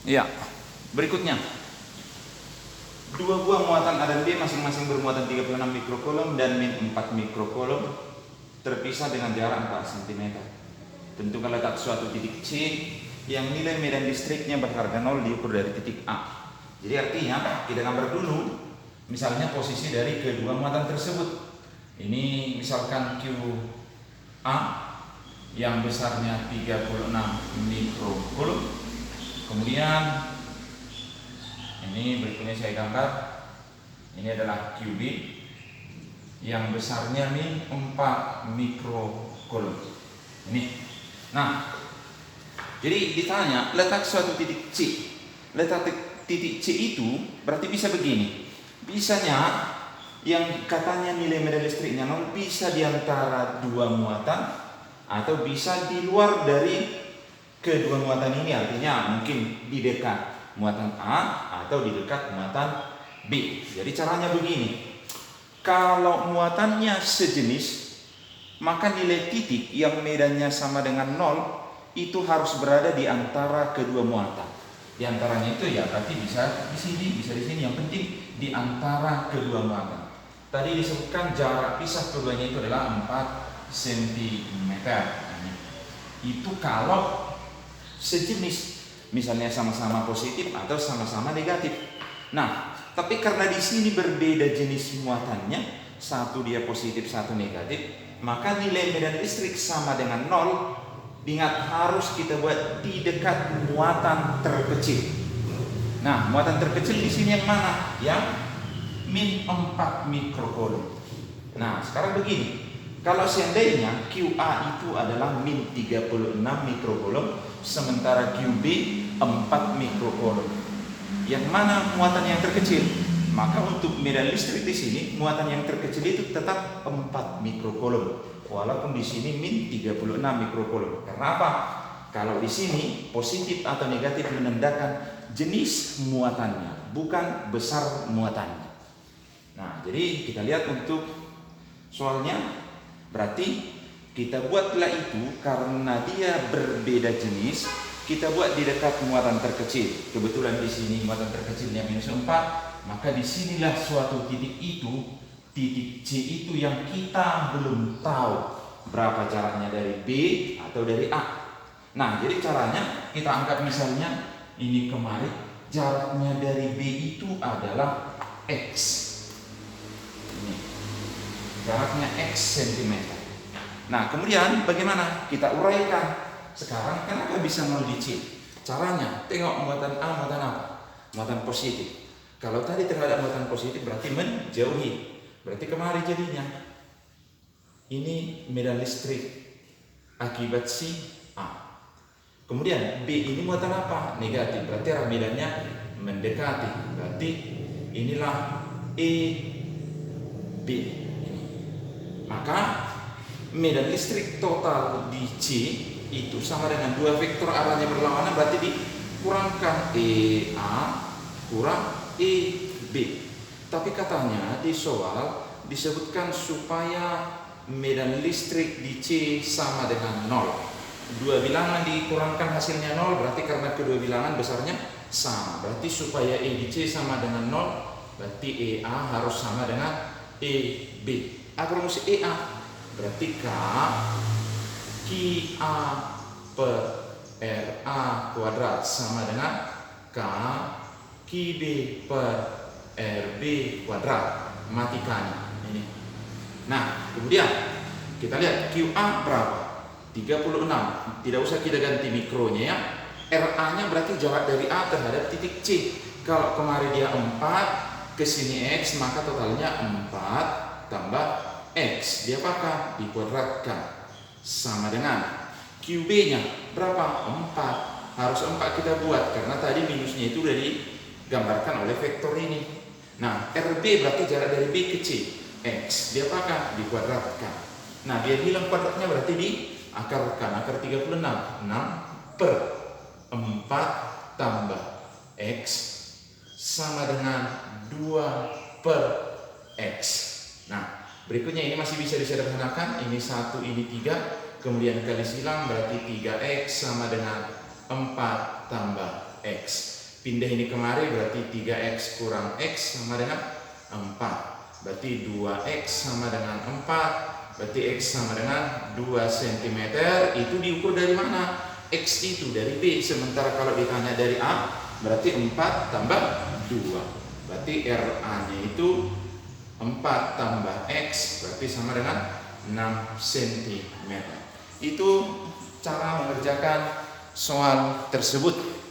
Ya, berikutnya. Dua buah muatan A dan B masing-masing bermuatan 36 mikrocoulomb dan min 4 mikrocoulomb terpisah dengan jarak 4 cm. Tentukan letak suatu titik C yang nilai medan listriknya berharga 0 diukur dari titik A. Jadi artinya kita gambar dulu misalnya posisi dari kedua muatan tersebut. Ini misalkan QA yang besarnya 36 mikrocoulomb. Kemudian ini berikutnya saya gambar. Ini adalah QB yang besarnya min 4 mikrocoulomb. Ini. Nah, jadi ditanya letak suatu titik C. Letak titik C itu berarti bisa begini. Bisanya yang katanya nilai medan listriknya 0 bisa di antara dua muatan atau bisa di luar dari kedua muatan ini, artinya mungkin di dekat muatan A atau di dekat muatan B. Jadi caranya begini. Kalau muatannya sejenis, maka nilai titik yang medannya sama dengan 0 itu harus berada di antara kedua muatan. Di antaranya itu ya berarti bisa di sini, bisa di sini. Yang penting di antara kedua muatan. Tadi disebutkan jarak pisah keduanya itu adalah 4 cm. Itu kalau sejenis, misalnya sama-sama positif atau sama-sama negatif. Nah, tapi karena di sini berbeda jenis muatannya, satu dia positif, satu negatif, maka nilai medan listrik sama dengan 0. Ingat, harus kita buat di dekat muatan terkecil. Nah, muatan terkecil di sini yang mana? Yang min 4 mikrocoulomb. Nah, sekarang begini. Kalau seandainya QA itu adalah min 36 mikrocoulomb, sementara QB 4 mikrocoulomb. Yang mana muatan yang terkecil? Maka untuk medan listrik di sini muatan yang terkecil itu tetap 4 mikrocoulomb, walaupun di sini min 36 mikrocoulomb. Karena apa? Kalau di sini positif atau negatif menandakan jenis muatannya, bukan besar muatannya. Nah, jadi kita lihat untuk soalnya. Berarti kita buatlah itu karena dia berbeda jenis, kita buat di dekat muatan terkecil. Kebetulan di sini muatan terkecilnya minus 4, maka disinilah suatu titik itu, titik C itu yang kita belum tahu berapa jaraknya dari B atau dari A. Nah, jadi caranya kita anggap misalnya ini kemarin jaraknya dari B itu adalah X. Jaraknya X cm. Nah, kemudian bagaimana? Kita uraikan. Sekarang kenapa bisa 0 di C? Caranya, tengok muatan A, muatan apa? Muatan positif. Kalau tadi terhadap muatan positif berarti menjauhi. Berarti kemari jadinya. Ini medan listrik akibat si A. Kemudian B ini muatan apa? Negatif. Berarti arah medannya mendekati. Berarti inilah E B. Maka medan listrik total di C itu sama dengan dua vektor arahnya berlawanan, berarti dikurangkan EA kurang EB. Tapi katanya di soal disebutkan supaya medan listrik di C sama dengan 0. Dua bilangan dikurangkan hasilnya 0, berarti karena kedua bilangan besarnya sama. Berarti supaya E di C sama dengan 0, berarti EA harus sama dengan EB. Apa rumus EA? Berarti K QA per RA kuadrat sama dengan K QB per RB kuadrat. Matikan ini. Nah, kemudian kita lihat QA berapa? 36. Tidak usah kita ganti mikronya ya. RA-nya berarti jarak dari A terhadap titik C. Kalau kemarin dia 4, ke sini X, maka totalnya 4 tambah X. Diapakan? Dikuadratkan. Sama dengan QB-nya berapa? 4. Harus 4 kita buat karena tadi minusnya itu sudah digambarkan oleh vektor ini. Nah, RB berarti jarak dari B ke C. X diapakan? Dikuadratkan. Nah, biar hilang kuadratnya berarti diakarkan. Akar 36. 6 per 4 tambah X sama dengan 2 per X. Nah, berikutnya ini masih bisa disederhanakan. Ini 1, ini 3. Kemudian kali silang berarti 3X sama dengan 4 tambah X. pindah ini kemari berarti 3x kurang x sama dengan 4. Berarti 2x sama dengan 4. Berarti x sama dengan 2 cm. Itu diukur dari mana? X itu dari B. Sementara kalau ditanya dari A, berarti 4 tambah 2. Berarti RA-nya itu 4 tambah X, berarti sama dengan 6 cm. Itu cara mengerjakan soal tersebut.